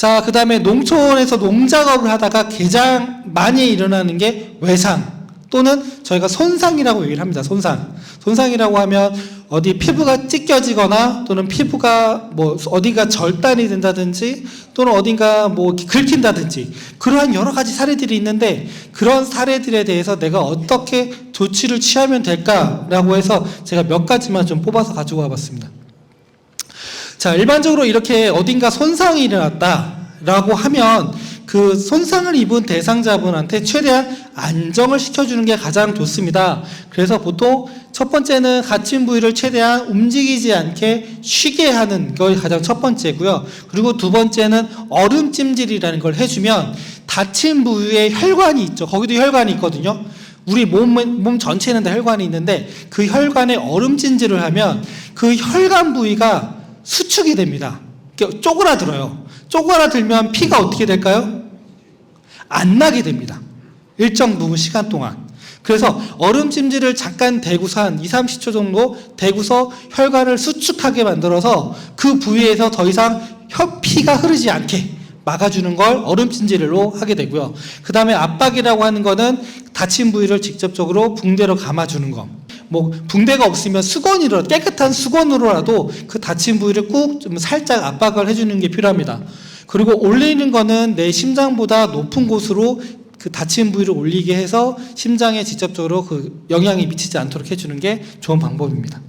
자, 그 다음에 농촌에서 농작업을 하다가 가장 많이 일어나는 게 외상 또는 저희가 손상이라고 얘기를 합니다. 손상이라고 하면 어디 피부가 찢겨지거나 또는 피부가 뭐 어디가 절단이 된다든지 또는 어딘가 뭐 긁힌다든지 그러한 여러 가지 사례들이 있는데, 그런 사례들에 대해서 내가 어떻게 조치를 취하면 될까라고 해서 제가 몇 가지만 좀 뽑아서 가지고 와봤습니다. 자, 일반적으로 이렇게 어딘가 손상이 일어났다라고 하면 그 손상을 입은 대상자분한테 최대한 안정을 시켜주는 게 가장 좋습니다. 그래서 보통 첫 번째는 갇힌 부위를 최대한 움직이지 않게 쉬게 하는 것이 가장 첫 번째고요. 그리고 두 번째는 얼음찜질이라는 걸 해주면 다친 부위에 혈관이 있죠. 거기도 혈관이 있거든요. 우리 몸 전체에는 다 혈관이 있는데 그 혈관에 얼음찜질을 하면 그 혈관 부위가 수축이 됩니다. 쪼그라들어요. 쪼그라들면 피가 어떻게 될까요? 안 나게 됩니다. 일정 부분 시간 동안. 그래서 얼음찜질을 잠깐 대고서 한 20-30초 정도 대고서 혈관을 수축하게 만들어서 그 부위에서 더 이상 피가 흐르지 않게 막아주는 걸 얼음찜질로 하게 되고요. 그 다음에 압박이라고 하는 거는 다친 부위를 직접적으로 붕대로 감아주는 거. 뭐 붕대가 없으면 수건으로, 깨끗한 수건으로라도 그 다친 부위를 꾹 좀 살짝 압박을 해주는 게 필요합니다. 그리고 올리는 거는 내 심장보다 높은 곳으로 그 다친 부위를 올리게 해서 심장에 직접적으로 그 영향이 미치지 않도록 해주는 게 좋은 방법입니다.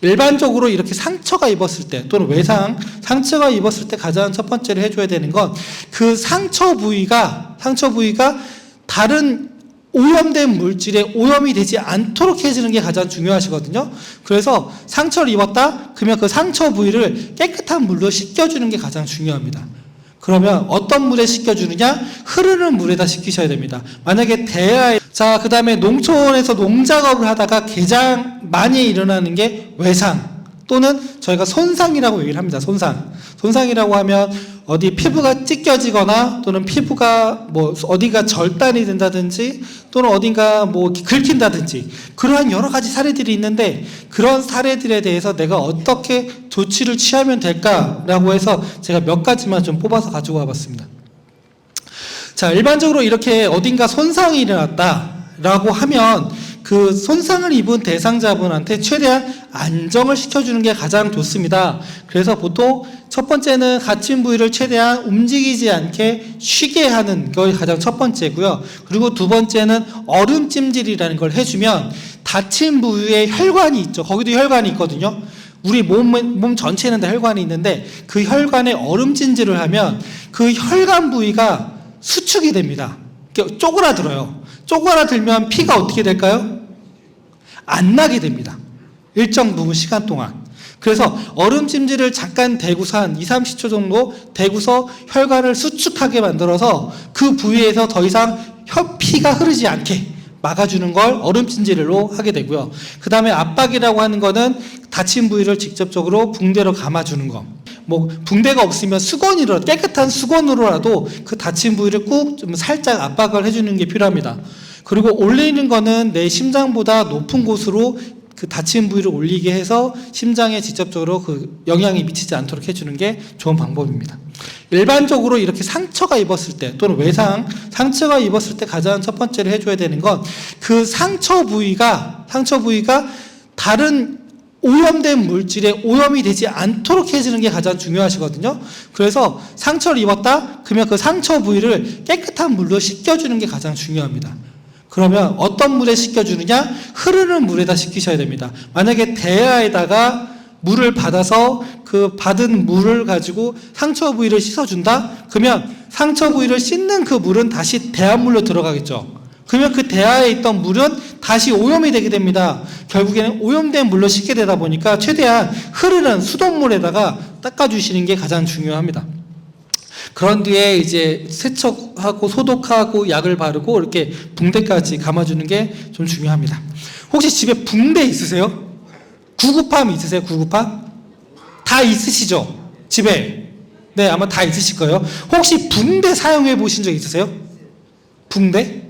일반적으로 이렇게 상처가 입었을 때 또는 상처가 입었을 때 가장 첫 번째로 해줘야 되는 건 그 상처 부위가 다른 오염된 물질에 오염이 되지 않도록 해주는 게 가장 중요하시거든요. 그래서 상처를 입었다? 그러면 그 상처 부위를 깨끗한 물로 씻겨주는 게 가장 중요합니다. 그러면 어떤 물에 씻겨주느냐? 흐르는 물에다 씻기셔야 됩니다. 만약에 자, 그 다음에 농촌에서 농작업을 하다가 가장 많이 일어나는 게 외상 또는 저희가 손상이라고 얘기를 합니다. 손상이라고 하면 어디 피부가 찢겨지거나 또는 피부가 뭐 어디가 절단이 된다든지 또는 어딘가 뭐 긁힌다든지 그러한 여러 가지 사례들이 있는데, 그런 사례들에 대해서 내가 어떻게 조치를 취하면 될까라고 해서 제가 몇 가지만 좀 뽑아서 가지고 와봤습니다. 자, 일반적으로 이렇게 어딘가 손상이 일어났다라고 하면 그 손상을 입은 대상자분한테 최대한 안정을 시켜주는 게 가장 좋습니다. 그래서 보통 첫 번째는 갇힌 부위를 최대한 움직이지 않게 쉬게 하는 것이 가장 첫 번째고요. 그리고 두 번째는 얼음찜질이라는 걸 해주면 다친 부위에 혈관이 있죠. 거기도 혈관이 있거든요. 우리 몸 전체에는 다 혈관이 있는데 그 혈관에 얼음찜질을 하면 그 혈관 부위가 수축이 됩니다. 쪼그라들어요. 쪼그라들면 피가 어떻게 될까요? 안 나게 됩니다. 일정 부분 시간 동안. 그래서 얼음찜질을 잠깐 대고서 한 20-30초 정도 대고서 혈관을 수축하게 만들어서 그 부위에서 더 이상 피가 흐르지 않게 막아주는 걸 얼음찜질로 하게 되고요. 그 다음에 압박이라고 하는 거는 다친 부위를 직접적으로 붕대로 감아주는 거. 뭐 붕대가 없으면 수건으로, 깨끗한 수건으로라도 그 다친 부위를 꾹 좀 살짝 압박을 해주는 게 필요합니다. 그리고 올리는 거는 내 심장보다 높은 곳으로 그 다친 부위를 올리게 해서 심장에 직접적으로 그 영향이 미치지 않도록 해주는 게 좋은 방법입니다. 일반적으로 이렇게 상처가 입었을 때 또는 상처가 입었을 때 가장 첫 번째로 해줘야 되는 건 그 상처 부위가 다른 오염된 물질에 오염이 되지 않도록 해주는 게 가장 중요하시거든요. 그래서 상처를 입었다? 그러면 그 상처 부위를 깨끗한 물로 씻겨주는 게 가장 중요합니다. 그러면 어떤 물에 씻겨주느냐? 흐르는 물에다 씻기셔야 됩니다. 만약에 대야에다가 물을 받아서 그 받은 물을 가지고 상처 부위를 씻어준다? 그러면 상처 부위를 씻는 그 물은 다시 대야물로 들어가겠죠. 그러면 그 대야에 있던 물은 다시 오염이 되게 됩니다. 결국에는 오염된 물로 씻게 되다 보니까 최대한 흐르는 수돗물에다가 닦아주시는 게 가장 중요합니다. 그런 뒤에 이제 세척하고 소독하고 약을 바르고 이렇게 붕대까지 감아주는 게 좀 중요합니다. 혹시 집에 붕대 있으세요? 구급함 있으세요? 구급함? 다 있으시죠? 집에? 네, 아마 다 있으실 거예요. 혹시 붕대 사용해 보신 적 있으세요? 붕대?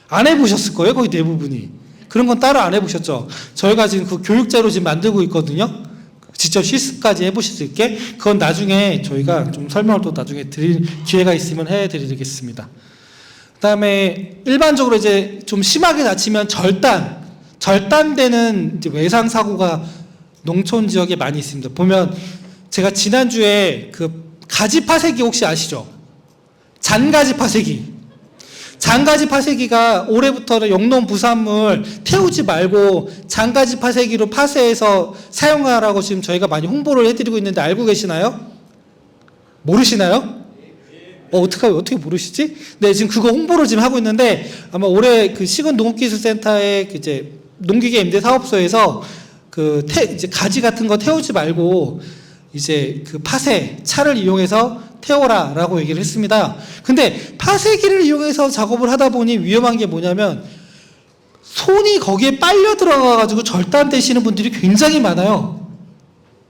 안 해보셨을 거예요, 거의 대부분이. 그런 건 따로 안 해보셨죠? 저희가 지금 그 교육자로 지금 만들고 있거든요. 직접 실습까지 해보실 수 있게, 그건 나중에 저희가 좀 설명을 또 나중에 드릴 기회가 있으면 해드리겠습니다. 그 다음에 일반적으로 이제 좀 심하게 다치면 절단되는 이제 외상 사고가 농촌 지역에 많이 있습니다. 보면 제가 지난주에 그 가지 파쇄기 혹시 아시죠? 잔가지 파쇄기. 잔가지 파쇄기가 올해부터는 영농 부산물 태우지 말고 잔가지 파쇄기로 파쇄해서 사용하라고 지금 저희가 많이 홍보를 해드리고 있는데 알고 계시나요? 모르시나요? 어떻게 모르시지? 네, 지금 그거 홍보를 지금 하고 있는데 아마 올해 그 시군농업기술센터의 이제 농기계 임대 사업소에서 이제 가지 같은 거 태우지 말고 이제 그 파쇄 차를 이용해서 태워라라고 얘기를 했습니다. 근데 파쇄기를 이용해서 작업을 하다 보니 위험한 게 뭐냐면 손이 거기에 빨려 들어가가지고 절단되시는 분들이 굉장히 많아요.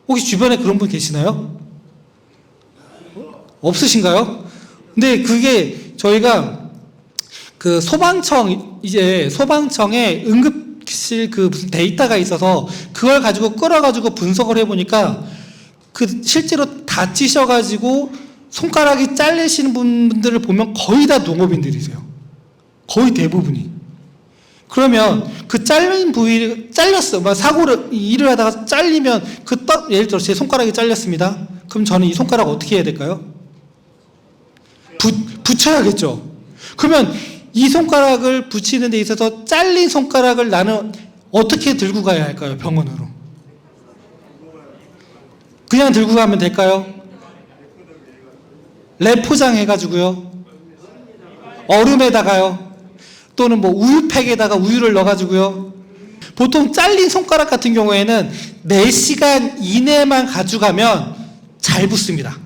혹시 주변에 그런 분 계시나요? 없으신가요? 근데 그게 저희가 그 소방청에 응급실 그 무슨 데이터가 있어서 그걸 가지고 끌어가지고 분석을 해보니까 그 실제로 다치셔가지고 손가락이 잘리시는 분들을 보면 거의 다 농업인들이세요. 거의 대부분이. 그러면 그 잘린 부위를 잘렸어. 일을 하다가 잘리면 예를 들어 제 손가락이 잘렸습니다. 그럼 저는 이 손가락 어떻게 해야 될까요? 붙여야겠죠. 그러면 이 손가락을 붙이는 데 있어서 잘린 손가락을 나는 어떻게 들고 가야 할까요? 병원으로. 그냥 들고 가면 될까요? 랩 포장해가지고요. 얼음에다가요. 또는 뭐 우유팩에다가 우유를 넣어가지고요. 보통 잘린 손가락 같은 경우에는 4시간 이내만 가져가면 잘 붙습니다.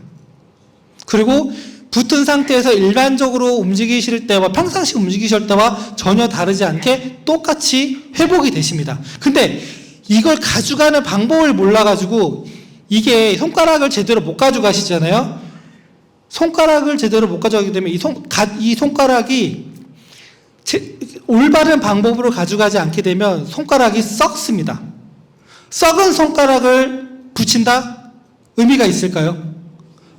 그리고 붙은 상태에서 일반적으로 움직이실 때와 평상시 움직이실 때와 전혀 다르지 않게 똑같이 회복이 되십니다. 근데 이걸 가져가는 방법을 몰라가지고 이게 손가락을 제대로 못 가져가시잖아요. 손가락을 제대로 못 가져가게 되면 이 손가락이 올바른 방법으로 가져가지 않게 되면 손가락이 썩습니다. 썩은 손가락을 붙인다? 의미가 있을까요?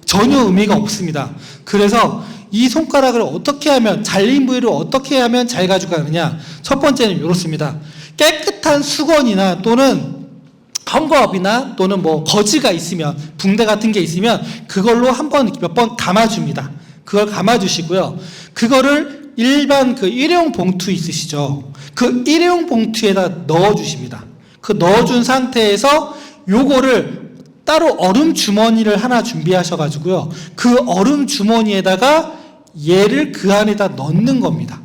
전혀 의미가 없습니다. 그래서 이 손가락을 어떻게 하면, 잘린 부위를 어떻게 하면 잘 가져가느냐? 첫 번째는 이렇습니다. 깨끗한 수건이나 또는 헝겊이나 또는 뭐 거즈가 있으면, 붕대 같은 게 있으면 그걸로 몇 번 감아줍니다. 그걸 감아주시고요. 그거를 일반 그 일회용 봉투 있으시죠? 그 일회용 봉투에다 넣어주십니다. 그 넣어준 상태에서 요거를 따로 얼음 주머니를 하나 준비하셔가지고요. 그 얼음 주머니에다가 얘를 그 안에다 넣는 겁니다.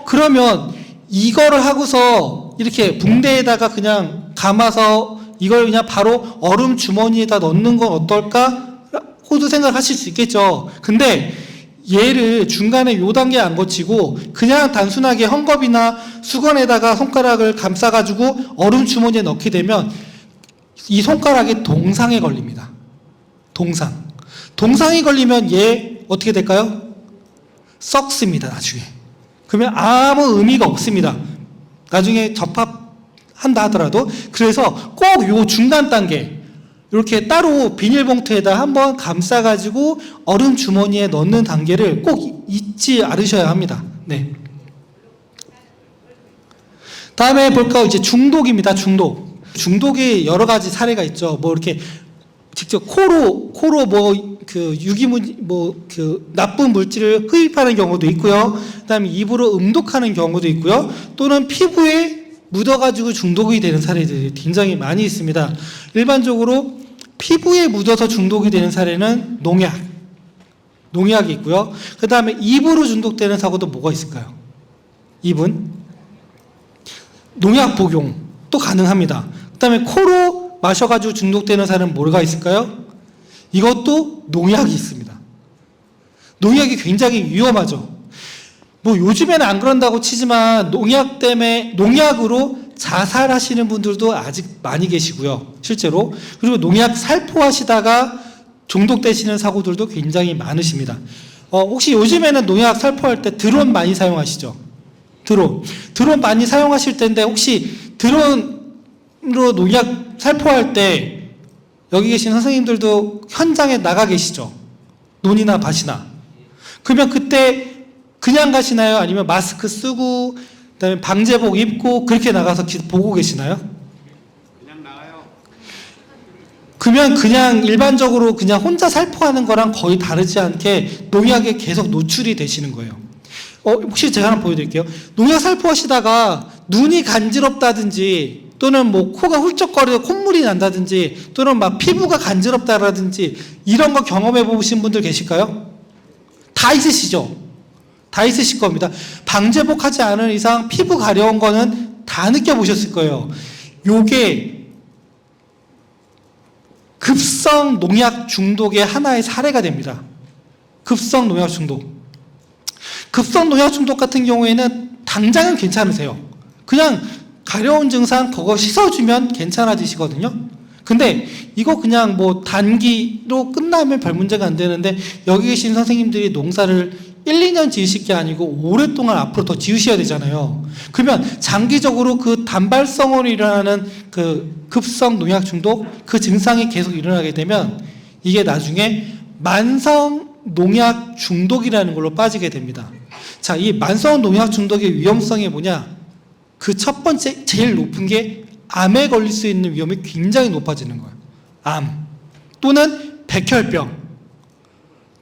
그러면 이거를 하고서 이렇게 붕대에다가 그냥 감아서 이걸 그냥 바로 얼음 주머니에다 넣는 건 어떨까? 호도 생각하실 수 있겠죠. 근데 얘를 중간에 요 단계 안 거치고 그냥 단순하게 헝겊이나 수건에다가 손가락을 감싸가지고 얼음 주머니에 넣게 되면 이 손가락이 동상에 걸립니다. 동상이 걸리면 얘 어떻게 될까요? 썩습니다, 나중에. 그러면 아무 의미가 없습니다. 나중에 접합한다 하더라도. 그래서 꼭 요 중간 단계, 이렇게 따로 비닐봉투에다 한번 감싸가지고 얼음 주머니에 넣는 단계를 꼭 잊지 않으셔야 합니다. 네. 다음에 볼까요? 이제 중독입니다, 중독이 여러 가지 사례가 있죠. 뭐 이렇게 직접 코로 뭐 그 유기물 뭐 그 나쁜 물질을 흡입하는 경우도 있고요. 그다음에 입으로 음독하는 경우도 있고요. 또는 피부에 묻어가지고 중독이 되는 사례들이 굉장히 많이 있습니다. 일반적으로 피부에 묻어서 중독이 되는 사례는 농약이 있고요. 그다음에 입으로 중독되는 사고도 뭐가 있을까요? 입은 농약 복용도 가능합니다. 그다음에 코로 마셔가지고 중독되는 사례는 뭐가 있을까요? 이것도 농약이 있습니다. 농약이 굉장히 위험하죠. 뭐 요즘에는 안 그런다고 치지만 농약으로 자살하시는 분들도 아직 많이 계시고요. 실제로. 그리고 농약 살포하시다가 중독되시는 사고들도 굉장히 많으십니다. 혹시 요즘에는 농약 살포할 때 드론 많이 사용하시죠? 드론 많이 사용하실 텐데 혹시 드론 농약 살포할 때 여기 계신 선생님들도 현장에 나가 계시죠? 논이나 밭이나. 그러면 그때 그냥 가시나요? 아니면 마스크 쓰고 그다음에 방제복 입고 그렇게 나가서 보고 계시나요? 그냥 나가요. 그러면 그냥 일반적으로 그냥 혼자 살포하는 거랑 거의 다르지 않게 농약에 계속 노출이 되시는 거예요. 혹시 제가 하나 보여드릴게요. 농약 살포하시다가 눈이 간지럽다든지 또는 뭐 코가 훌쩍거리고 콧물이 난다든지 또는 막 피부가 간지럽다라든지 이런 거 경험해 보신 분들 계실까요? 다 있으시죠? 다 있으실 겁니다. 방제복 하지 않은 이상 피부 가려운 거는 다 느껴보셨을 거예요. 요게 급성 농약 중독의 하나의 사례가 됩니다. 급성 농약 중독. 급성 농약 중독 같은 경우에는 당장은 괜찮으세요. 그냥 가려운 증상 그거 씻어주면 괜찮아지시거든요. 근데 이거 그냥 뭐 단기로 끝나면 별 문제가 안 되는데 여기 계신 선생님들이 농사를 1, 2년 지으실 게 아니고 오랫동안 앞으로 더 지으셔야 되잖아요. 그러면 장기적으로 그 단발성으로 일어나는 그 급성 농약 중독 그 증상이 계속 일어나게 되면 이게 나중에 만성 농약 중독이라는 걸로 빠지게 됩니다. 자, 이 만성 농약 중독의 위험성이 뭐냐? 그 첫 번째 제일 높은 게 암에 걸릴 수 있는 위험이 굉장히 높아지는 거예요. 암 또는 백혈병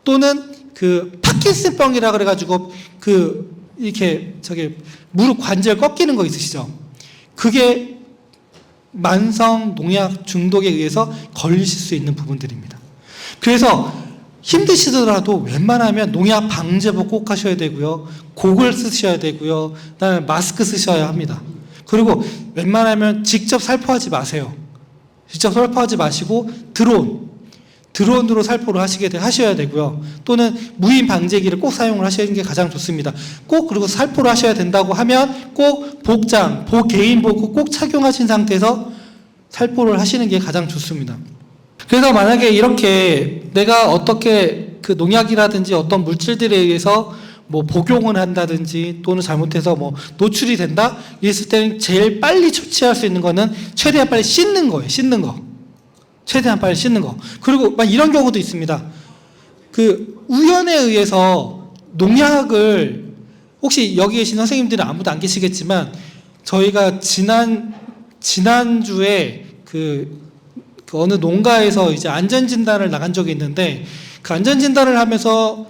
또는 그 파킨슨병이라 그래가지고 그 이렇게 무릎 관절 꺾이는 거 있으시죠? 그게 만성 농약 중독에 의해서 걸리실 수 있는 부분들입니다. 그래서 힘드시더라도 웬만하면 농약 방제복 꼭 하셔야 되고요. 고글 쓰셔야 되고요. 그다음에 마스크 쓰셔야 합니다. 그리고 웬만하면 직접 살포하지 마세요. 직접 살포하지 마시고 드론으로 살포를 하셔야 되고요. 또는 무인 방제기를 꼭 사용을 하시는 게 가장 좋습니다. 꼭 그리고 살포를 하셔야 된다고 하면 꼭 복장, 개인 복구 꼭 착용하신 상태에서 살포를 하시는 게 가장 좋습니다. 그래서 만약에 이렇게 내가 어떻게 그 농약이라든지 어떤 물질들에 의해서 뭐 복용을 한다든지 또는 잘못해서 뭐 노출이 된다 이랬을 때는 제일 빨리 처치할 수 있는 거는 최대한 빨리 씻는 거예요. 최대한 빨리 씻는 거. 그리고 막 이런 경우도 있습니다. 그 우연에 의해서 농약을 혹시 여기 계신 선생님들은 아무도 안 계시겠지만 저희가 지난주에 그 어느 농가에서 이제 안전진단을 나간 적이 있는데 그 안전진단을 하면서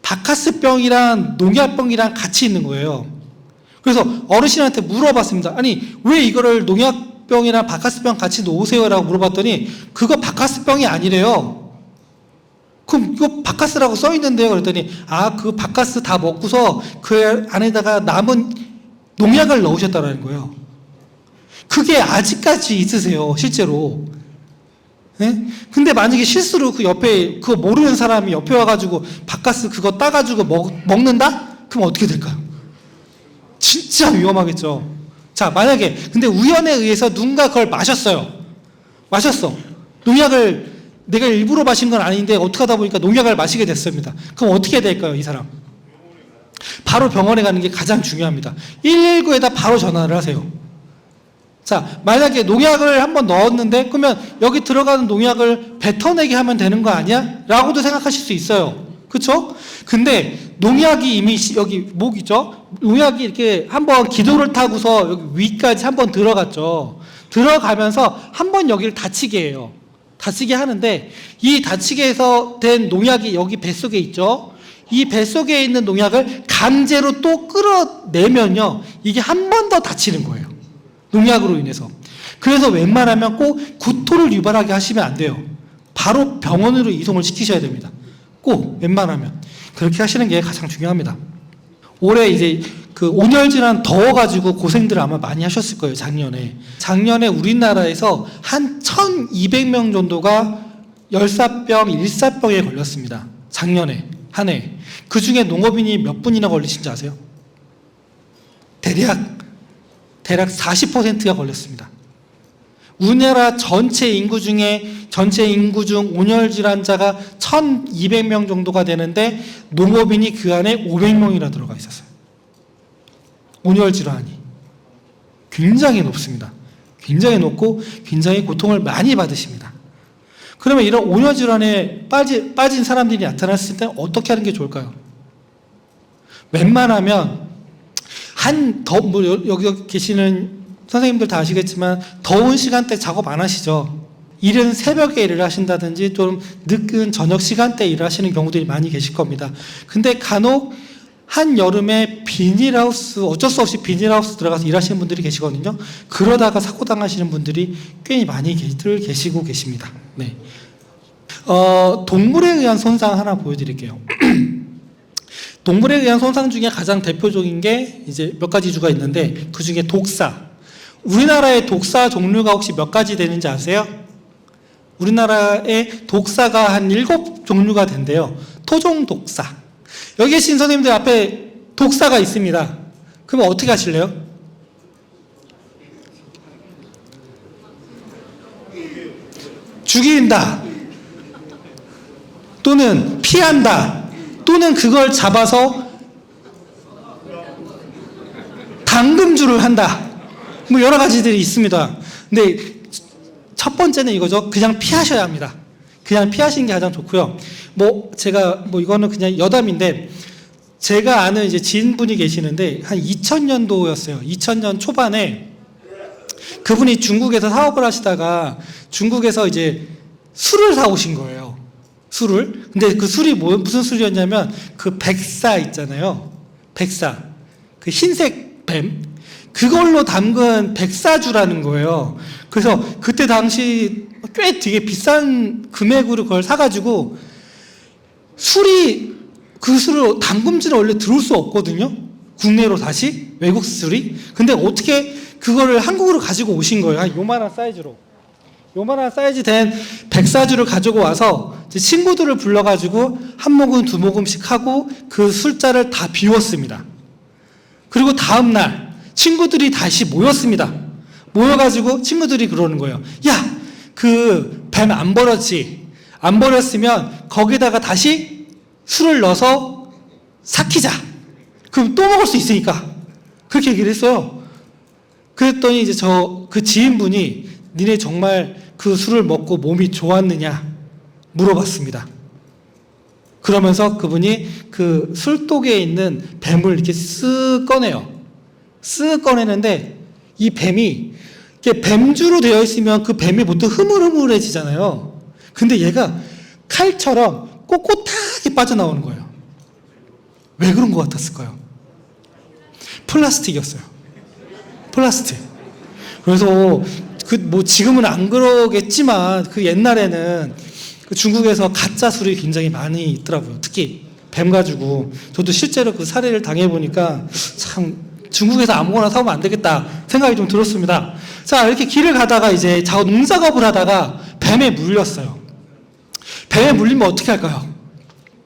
바카스병이랑 농약병이랑 같이 있는 거예요. 그래서 어르신한테 물어봤습니다. 아니 왜 이거를 농약병이랑 바카스병 같이 놓으세요라고 물어봤더니 그거 바카스병이 아니래요. 그럼 이거 바카스라고 써 있는데요. 그랬더니 그 바카스 다 먹고서 그 안에다가 남은 농약을 넣으셨다는 거예요. 그게 아직까지 있으세요. 실제로. 네? 근데 만약에 실수로 그 옆에 그거 모르는 사람이 옆에 와가지고 바카스 그거 따가지고 먹는다? 그럼 어떻게 될까요? 진짜 위험하겠죠. 자, 만약에 근데 우연에 의해서 누군가 그걸 마셨어. 농약을 내가 일부러 마신 건 아닌데 어떻게 하다 보니까 농약을 마시게 됐습니다. 그럼 어떻게 해야 될까요, 이 사람? 바로 병원에 가는 게 가장 중요합니다. 119에다 바로 전화를 하세요. 자, 만약에 농약을 한번 넣었는데 그러면 여기 들어가는 농약을 뱉어내게 하면 되는 거 아니야? 라고도 생각하실 수 있어요. 그렇죠? 근데 농약이 이미 여기 목이죠? 농약이 이렇게 한번 기도를 타고서 여기 위까지 한번 들어갔죠. 들어가면서 한번 여기를 다치게 해요. 다치게 하는데 이 다치게 해서 된 농약이 여기 뱃속에 있죠. 이 뱃속에 있는 농약을 강제로 또 끌어내면요. 이게 한 번 더 다치는 거예요. 농약으로 인해서. 그래서 웬만하면 꼭 구토를 유발하게 하시면 안 돼요. 바로 병원으로 이송을 시키셔야 됩니다. 꼭 웬만하면 그렇게 하시는 게 가장 중요합니다. 올해 이제 그 온열질환 더워가지고 고생들 아마 많이 하셨을 거예요. 작년에 우리나라에서 한 1,200명 정도가 열사병, 일사병에 걸렸습니다. 작년에 한 해. 그 중에 농업인이 몇 분이나 걸리신지 아세요? 대략 40%가 걸렸습니다. 우리나라 전체 인구 중 온열 질환자가 1,200명 정도가 되는데 농업인이 그 안에 500명이나 들어가 있었어요. 온열 질환이 굉장히 높습니다. 굉장히 높고 굉장히 고통을 많이 받으십니다. 그러면 이런 온열질환에 빠진 사람들이 나타났을 때 어떻게 하는 게 좋을까요? 웬만하면 여기 계시는 선생님들 다 아시겠지만 더운 시간대 작업 안 하시죠? 이른 새벽에 일을 하신다든지 좀 늦은 저녁 시간대에 일을 하시는 경우들이 많이 계실 겁니다. 근데 간혹 한여름에 비닐하우스, 어쩔 수 없이 비닐하우스 들어가서 일하시는 분들이 계시거든요. 그러다가 사고 당하시는 분들이 꽤 많이 계시고 계십니다. 네. 동물에 의한 손상 하나 보여드릴게요. 동물에 의한 손상 중에 가장 대표적인 게 이제 몇 가지 주가 있는데 그 중에 독사. 우리나라의 독사 종류가 혹시 몇 가지 되는지 아세요? 우리나라의 독사가 한 7종류가 된대요. 토종 독사. 여기 계신 선생님들 앞에 독사가 있습니다. 그러면 어떻게 하실래요? 죽인다. 또는 피한다. 또는 그걸 잡아서 당금주를 한다. 뭐 여러 가지들이 있습니다. 근데 첫 번째는 이거죠. 그냥 피하셔야 합니다. 그냥 피하시는 게 가장 좋고요. 이거는 그냥 여담인데, 제가 아는 이제 지인분이 계시는데, 한 2000년도였어요. 2000년 초반에 그분이 중국에서 사업을 하시다가 중국에서 이제 술을 사오신 거예요. 술을. 근데 그 술이 무슨 술이었냐면, 그 백사 있잖아요. 백사. 그 흰색 뱀. 그걸로 담근 백사주라는 거예요. 그래서 그때 당시 꽤 되게 비싼 금액으로 그걸 사가지고 그 술을 담금질을 원래 들어올 수 없거든요. 국내로 다시 외국 술이. 근데 어떻게 그거를 한국으로 가지고 오신 거예요. 한 요만한 사이즈로. 요만한 사이즈 된 백사주를 가지고 와서 친구들을 불러가지고 한 모금 두 모금씩 하고 그 술잔을 다 비웠습니다. 그리고 다음날 친구들이 다시 모였습니다. 모여가지고 친구들이 그러는 거예요. 야, 그 뱀 안 버렸지? 안 버렸으면 거기다가 다시 술을 넣어서 삭히자. 그럼 또 먹을 수 있으니까. 그렇게 얘기를 했어요. 그랬더니 이제 그 지인분이 니네 정말 그 술을 먹고 몸이 좋았느냐 물어봤습니다. 그러면서 그분이 그 술독에 있는 뱀을 이렇게 쓱 꺼내요. 쓱 꺼내는데 이 뱀이 이렇게 뱀주로 되어 있으면 그 뱀이 보통 흐물흐물해지잖아요. 근데 얘가 칼처럼 꼿꼿하게 빠져나오는 거예요. 왜 그런 것 같았을까요? 플라스틱이었어요. 플라스틱. 그래서 지금은 안 그러겠지만 그 옛날에는 그 중국에서 가짜 술이 굉장히 많이 있더라고요. 특히 뱀 가지고. 저도 실제로 그 사례를 당해보니까 참 중국에서 아무거나 사오면 안 되겠다 생각이 좀 들었습니다. 자, 이렇게 길을 가다가 이제 농작업을 하다가 뱀에 물렸어요. 뱀에 물리면 어떻게 할까요?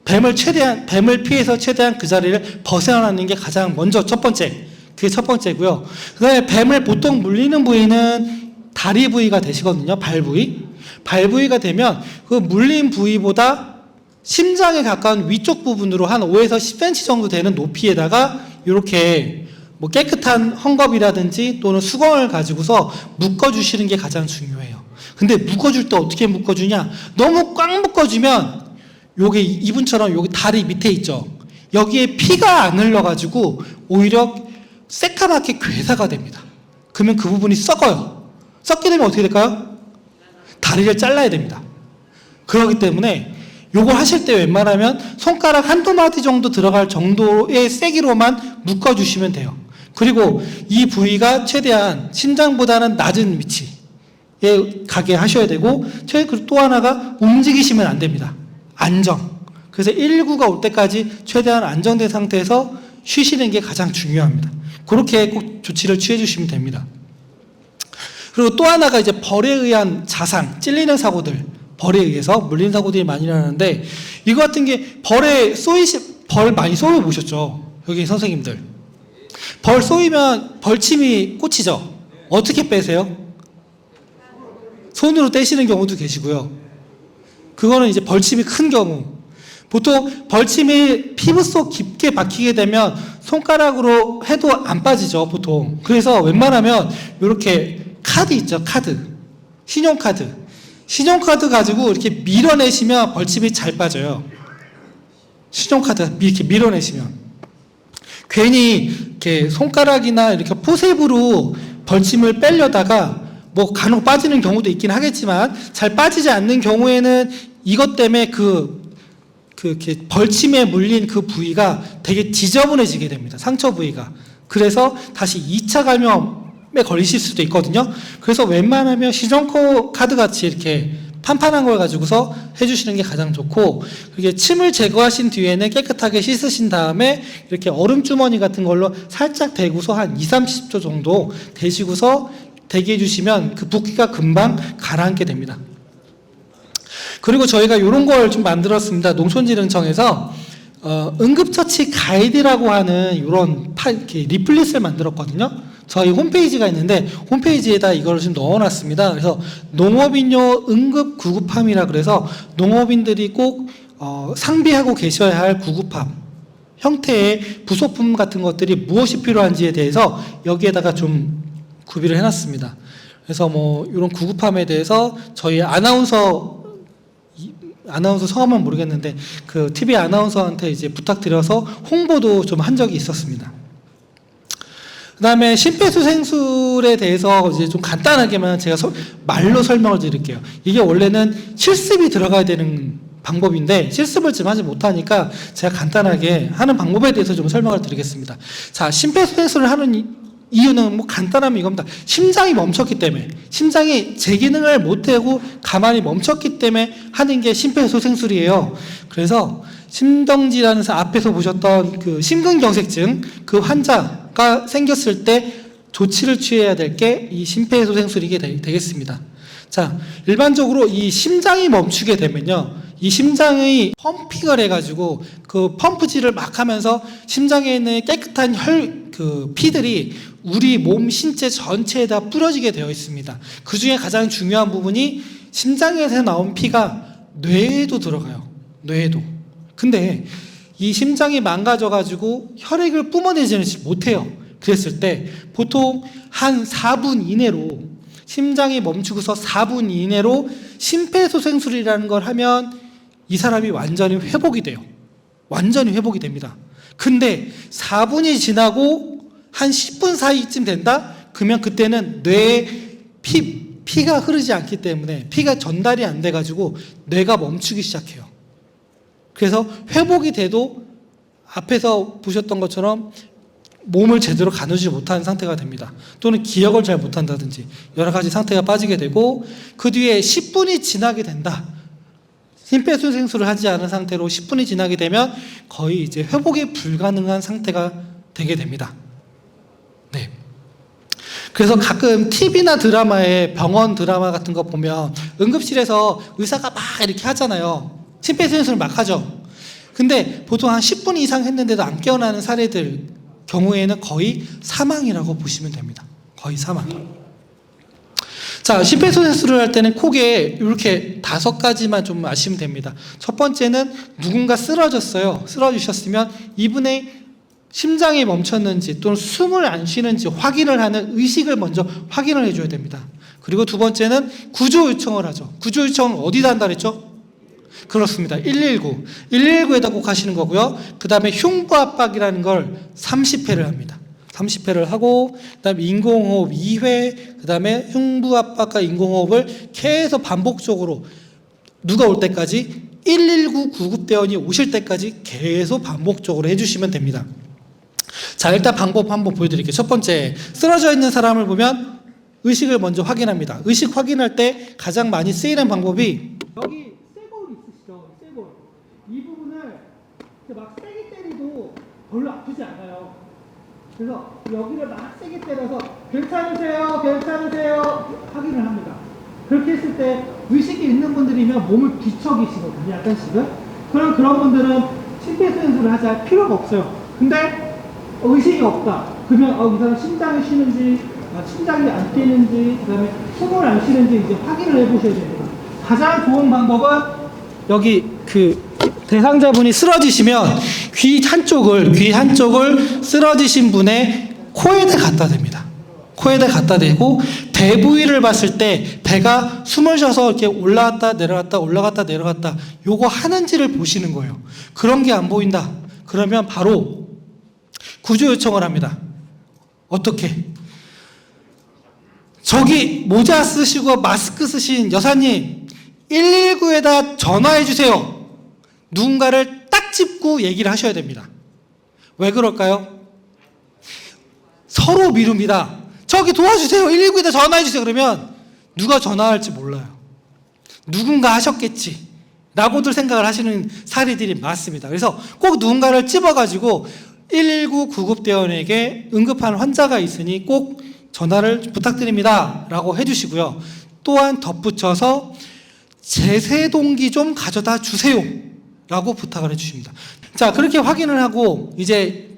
뱀을 피해서 최대한 그 자리를 벗어나는 게 가장 먼저 첫 번째. 그게 첫 번째고요. 그 다음에 뱀을 보통 물리는 부위는 다리 부위가 되시거든요. 발 부위. 발 부위가 되면 그 물린 부위보다 심장에 가까운 위쪽 부분으로 한 5에서 10cm 정도 되는 높이에다가 이렇게 깨끗한 헝겊이라든지 또는 수건을 가지고서 묶어주시는 게 가장 중요해요. 근데 묶어줄 때 어떻게 묶어주냐? 너무 꽉 묶어주면 요게 이분처럼 여기 다리 밑에 있죠. 여기에 피가 안 흘러가지고 오히려 새까맣게 괴사가 됩니다. 그러면 그 부분이 썩어요. 썩게 되면 어떻게 될까요? 다리를 잘라야 됩니다. 그렇기 때문에 요걸 하실 때 웬만하면 손가락 한두 마디 정도 들어갈 정도의 세기로만 묶어주시면 돼요. 그리고 이 부위가 최대한 심장보다는 낮은 위치에 가게 하셔야 되고, 또 하나가 움직이시면 안 됩니다. 안정. 그래서 119가 올 때까지 최대한 안정된 상태에서 쉬시는 게 가장 중요합니다. 그렇게 꼭 조치를 취해 주시면 됩니다. 그리고 또 하나가 이제 벌에 의한 자상, 찔리는 사고들, 벌에 의해서 물린 사고들이 많이 일어나는데, 이거 같은 게 벌 많이 쏘여 보셨죠? 여기 선생님들. 벌 쏘이면 벌침이 꽂히죠? 어떻게 빼세요? 손으로 떼시는 경우도 계시고요. 그거는 이제 벌침이 큰 경우. 보통 벌침이 피부 속 깊게 박히게 되면 손가락으로 해도 안 빠지죠, 보통. 그래서 웬만하면 이렇게 카드 있죠, 카드. 신용카드 가지고 이렇게 밀어내시면 벌침이 잘 빠져요. 신용카드 이렇게 밀어내시면. 괜히 이렇게 손가락이나 이렇게 포셉으로 벌침을 빼려다가 뭐 간혹 빠지는 경우도 있긴 하겠지만 잘 빠지지 않는 경우에는 이것 때문에 이렇게 벌침에 물린 그 부위가 되게 지저분해지게 됩니다. 상처 부위가. 그래서 다시 2차 감염에 걸리실 수도 있거든요. 그래서 웬만하면 신용카드 같이 이렇게 판판한 걸 가지고서 해주시는 게 가장 좋고, 그게 침을 제거하신 뒤에는 깨끗하게 씻으신 다음에 이렇게 얼음 주머니 같은 걸로 살짝 대고서 한 20-30초 정도 대시고서 대기해 주시면 그 붓기가 금방 가라앉게 됩니다. 그리고 저희가 이런 걸 좀 만들었습니다. 농촌진흥청에서 응급처치 가이드라고 하는 이런 이렇게 리플릿을 만들었거든요. 저희 홈페이지가 있는데 홈페이지에다 이걸 좀 넣어놨습니다. 그래서 농업인용 응급 구급함이라 그래서 농업인들이 꼭 상비하고 계셔야 할 구급함 형태의 부속품 같은 것들이 무엇이 필요한지에 대해서 여기에다가 좀 구비를 해놨습니다. 그래서 뭐 이런 구급함에 대해서 저희 아나운서 성함은 모르겠는데 그 TV 아나운서한테 이제 부탁드려서 홍보도 좀 한 적이 있었습니다. 그 다음에 심폐소생술에 대해서 이제 좀 간단하게만 제가 말로 설명을 드릴게요. 이게 원래는 실습이 들어가야 되는 방법인데 실습을 지금 하지 못하니까 제가 간단하게 하는 방법에 대해서 좀 설명을 드리겠습니다. 자, 심폐소생술을 하는 이유는 뭐 간단하면 이겁니다. 심장이 멈췄기 때문에, 심장이 제 기능을 못하고 가만히 멈췄기 때문에 하는 게 심폐소생술이에요. 그래서 심정지라는 앞에서 보셨던 그 심근경색증 그 환자가 생겼을 때 조치를 취해야 될 게 이 심폐소생술이게 되겠습니다. 자, 일반적으로 이 심장이 멈추게 되면요, 이 심장이 펌핑을 해가지고 그 펌프질을 막 하면서 심장에 있는 깨끗한 피들이 우리 몸 신체 전체에다 뿌려지게 되어 있습니다. 그 중에 가장 중요한 부분이 심장에서 나온 피가 뇌에도 들어가요. 뇌에도. 근데 이 심장이 망가져가지고 혈액을 뿜어내지 못해요. 그랬을 때 보통 한 4분 이내로, 심장이 멈추고서 4분 이내로 심폐소생술이라는 걸 하면 이 사람이 완전히 회복이 돼요. 완전히 회복이 됩니다. 근데 4분이 지나고 한 10분 사이쯤 된다? 그러면 그때는 뇌에 피가 흐르지 않기 때문에 피가 전달이 안 돼가지고 뇌가 멈추기 시작해요. 그래서 회복이 돼도 앞에서 보셨던 것처럼 몸을 제대로 가누지 못하는 상태가 됩니다. 또는 기억을 잘 못한다든지 여러 가지 상태가 빠지게 되고, 그 뒤에 10분이 지나게 된다. 심폐소생술을 하지 않은 상태로 10분이 지나게 되면 거의 이제 회복이 불가능한 상태가 되게 됩니다. 네. 그래서 가끔 TV나 드라마에 병원 드라마 같은 거 보면 응급실에서 의사가 막 이렇게 하잖아요. 심폐소생술을 막 하죠. 근데 보통 한 10분 이상 했는데도 안 깨어나는 사례들 경우에는 거의 사망이라고 보시면 됩니다. 거의 사망. 자, 심폐소생술을 할 때는 콕에 이렇게 5가지만 좀 아시면 됩니다. 첫 번째는 누군가 쓰러졌어요. 쓰러지셨으면 이분의 심장이 멈췄는지 또는 숨을 안 쉬는지 확인을 하는 의식을 먼저 확인을 해줘야 됩니다. 그리고 두 번째는 구조 요청을 하죠. 구조 요청을 어디다 한다 그랬죠? 그렇습니다. 119. 119에다 꼭 하시는 거고요. 그 다음에 흉부압박이라는 걸 30회를 합니다. 30회를 하고, 그 다음에 인공호흡 2회, 그 다음에 흉부압박과 인공호흡을 계속 반복적으로 누가 올 때까지 119 구급대원이 오실 때까지 계속 반복적으로 해주시면 됩니다. 자, 일단 방법 한번 보여드릴게요. 첫 번째, 쓰러져 있는 사람을 보면 의식을 먼저 확인합니다. 의식 확인할 때 가장 많이 쓰이는 방법이 여기 쇠골 있으시죠? 쇠골. 이 부분을 막 세게 때리도 별로 아프지 않아요. 그래서 여기를 막 세게 때려서 괜찮으세요? 괜찮으세요? 확인을 합니다. 그렇게 했을 때 의식이 있는 분들이면 몸을 뒤척이시거든요. 약간씩은. 그런 분들은 심폐소생술을 하지 필요가 없어요. 근데 의식이 없다. 그러면 이 사람 심장이 쉬는지, 심장이 안 뛰는지, 그 다음에 숨을 안 쉬는지 이제 확인을 해보셔야 됩니다. 가장 좋은 방법은 여기 대상자분이 쓰러지시면 귀 한쪽을 쓰러지신 분의 코에다 갖다 댑니다. 코에다 갖다 대고 배 부위를 봤을 때 배가 숨을 쉬어서 이렇게 올라갔다 내려갔다 올라갔다 내려갔다 요거 하는지를 보시는 거예요. 그런 게 안 보인다. 그러면 바로 구조 요청을 합니다. 어떻게? 저기 모자 쓰시고 마스크 쓰신 여사님 119에다 전화해 주세요. 누군가를 딱 짚고 얘기를 하셔야 됩니다. 왜 그럴까요? 서로 미룹니다. 저기 도와주세요. 119에다 전화해 주세요. 그러면 누가 전화할지 몰라요. 누군가 하셨겠지 라고들 생각을 하시는 사례들이 많습니다. 그래서 꼭 누군가를 찝어가지고 119 구급대원에게 응급한 환자가 있으니 꼭 전화를 부탁드립니다 라고 해주시고요. 또한 덧붙여서 제세동기 좀 가져다 주세요 라고 부탁을 해주십니다. 자, 그렇게 확인을 하고 이제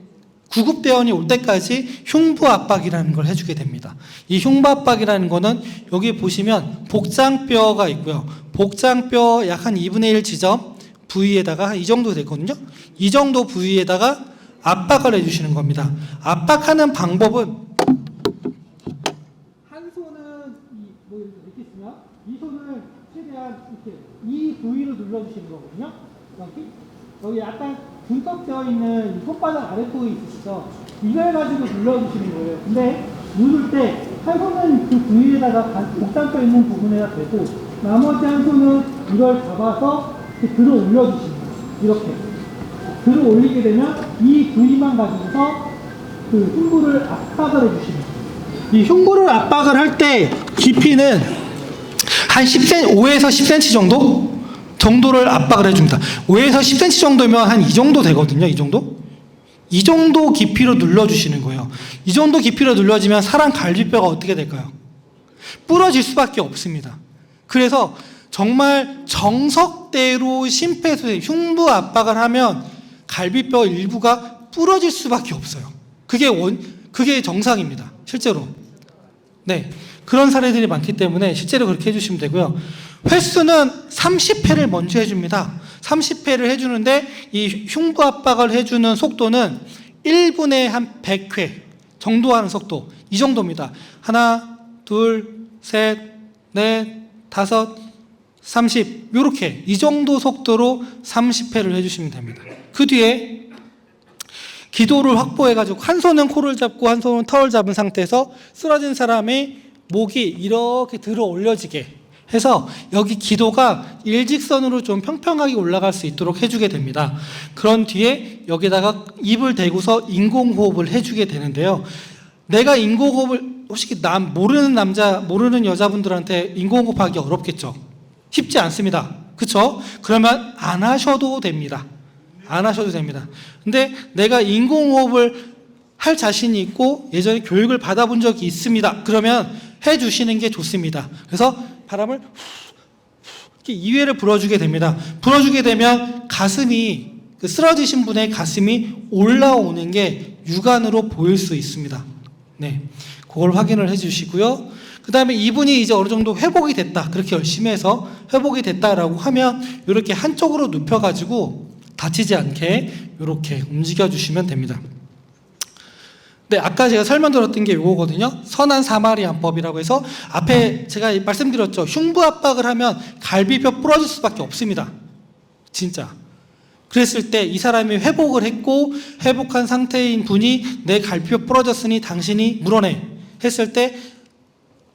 구급대원이 올 때까지 흉부압박이라는 걸 해주게 됩니다. 이 흉부압박이라는 거는 여기 보시면 복장뼈가 있고요. 복장뼈 약 한 2분의 1 지점 부위에다가 이 정도 되거든요. 이 정도 부위에다가 압박을 해주시는 겁니다. 압박하는 방법은 한 손은 이렇게 있으면 이 손을 최대한 이렇게 이 부위로 눌러주시는 거거든요. 여기 약간 둔떡되어 있는 손바닥 아랫부위 있으시죠? 이걸 가지고 눌러주시는 거예요. 근데 누를 때 한 손은 그 부위에다가 복장뼈 있는 부분에다 대고 나머지 한 손은 이걸 잡아서 이렇게 들어 올려주시는 거예요. 이렇게 들어 올리게 되면 이 부위만 가지고서 그 흉부를 압박을 해주시는 거예요. 이 흉부를 압박을 할 때 깊이는 한 5에서 10cm 정도를 압박을 해줍니다. 5에서 10cm 정도면 한 이 정도 되거든요. 이 정도 깊이로 눌러주시는 거예요. 이 정도 깊이로 눌러지면 사람 갈비뼈가 어떻게 될까요? 부러질 수밖에 없습니다. 그래서 정말 정석대로 심폐소생, 흉부 압박을 하면 갈비뼈 일부가 부러질 수밖에 없어요. 그게 정상입니다. 실제로. 네. 그런 사례들이 많기 때문에 실제로 그렇게 해주시면 되고요. 횟수는 30회를 먼저 해줍니다. 30회를 해주는데 이 흉부 압박을 해주는 속도는 1분에 한 100회 정도 하는 속도. 이 정도입니다. 하나, 둘, 셋, 넷, 다섯, 30 요렇게 이 정도 속도로 30회를 해주시면 됩니다. 그 뒤에 기도를 확보해가지고 한 손은 코를 잡고 한 손은 턱을 잡은 상태에서 쓰러진 사람의 목이 이렇게 들어 올려지게 해서 여기 기도가 일직선으로 좀 평평하게 올라갈 수 있도록 해주게 됩니다. 그런 뒤에 여기다가 입을 대고서 인공호흡을 해주게 되는데요. 내가 인공호흡을 혹시 모르는 여자분들한테 인공호흡하기 어렵겠죠? 쉽지 않습니다. 그렇죠? 그러면 안 하셔도 됩니다. 안 하셔도 됩니다. 근데 내가 인공호흡을 할 자신이 있고 예전에 교육을 받아본 적이 있습니다. 그러면 해주시는 게 좋습니다. 그래서 바람을 이렇게 2회를 불어주게 됩니다. 불어주게 되면 가슴이 쓰러지신 분의 가슴이 올라오는 게 육안으로 보일 수 있습니다. 네, 그걸 확인을 해주시고요. 그 다음에 이분이 이제 어느 정도 회복이 됐다. 그렇게 열심히 해서 회복이 됐다라고 하면 이렇게 한쪽으로 눕혀가지고 다치지 않게 이렇게 움직여주시면 됩니다. 네, 아까 제가 설명드렸던 게 이거거든요. 선한 사마리안법이라고 해서 앞에 제가 말씀드렸죠. 흉부 압박을 하면 갈비뼈 부러질 수밖에 없습니다. 진짜. 그랬을 때 이 사람이 회복을 했고 회복한 상태인 분이 내 갈비뼈 부러졌으니 당신이 물어내 했을 때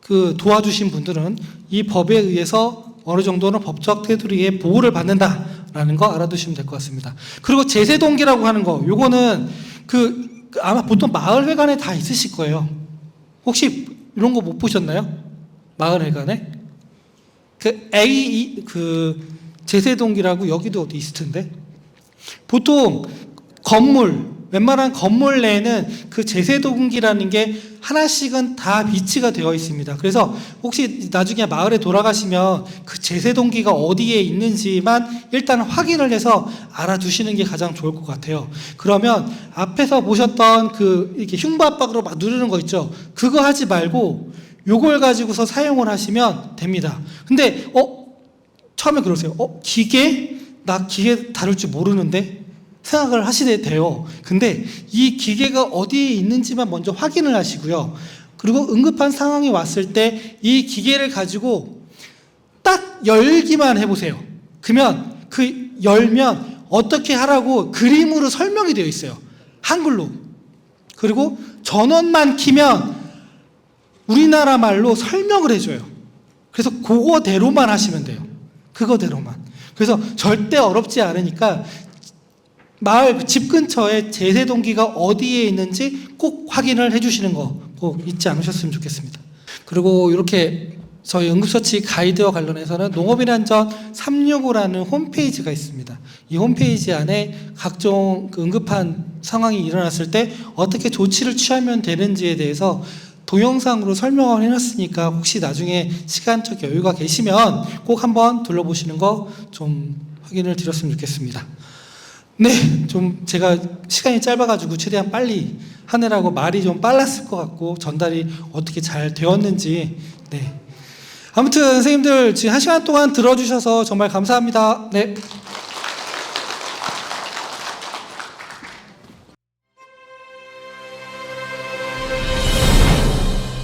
그 도와주신 분들은 이 법에 의해서 어느 정도는 법적 테두리에 보호를 받는다라는 거 알아두시면 될 것 같습니다. 그리고 제세동기라고 하는 거, 요거는 아마 보통 마을회관에 다 있으실 거예요. 혹시 이런 거 못 보셨나요? 마을회관에? 제세동기라고 여기도 어디 있을 텐데. 보통 웬만한 건물 내에는 그 제세동기라는 게 하나씩은 다 비치가 되어 있습니다. 그래서 혹시 나중에 마을에 돌아가시면 그 제세동기가 어디에 있는지만 일단 확인을 해서 알아두시는 게 가장 좋을 것 같아요. 그러면 앞에서 보셨던 이렇게 흉부 압박으로 막 누르는 거 있죠. 그거 하지 말고 요걸 가지고서 사용을 하시면 됩니다. 근데 처음에 그러세요. 나 기계 다룰 줄 모르는데? 생각을 하시게 돼요. 근데 이 기계가 어디에 있는지만 먼저 확인을 하시고요. 그리고 응급한 상황이 왔을 때 이 기계를 가지고 딱 열기만 해보세요. 그러면 열면 어떻게 하라고 그림으로 설명이 되어 있어요. 한글로. 그리고 전원만 키면 우리나라 말로 설명을 해줘요. 그래서 그거대로만 하시면 돼요. 그거대로만. 그래서 절대 어렵지 않으니까 마을 집 근처에 제세동기가 어디에 있는지 꼭 확인을 해주시는 거 꼭 잊지 않으셨으면 좋겠습니다. 그리고 이렇게 저희 응급처치 가이드와 관련해서는 농업인안전 365라는 홈페이지가 있습니다. 이 홈페이지 안에 각종 응급한 상황이 일어났을 때 어떻게 조치를 취하면 되는지에 대해서 동영상으로 설명을 해놨으니까 혹시 나중에 시간적 여유가 계시면 꼭 한번 둘러보시는 거 좀 확인을 드렸으면 좋겠습니다. 네, 좀 제가 시간이 짧아가지고 최대한 빨리 하느라고 말이 좀 빨랐을 것 같고 전달이 어떻게 잘 되었는지. 네. 아무튼 선생님들 지금 1시간 동안 들어주셔서 정말 감사합니다. 네.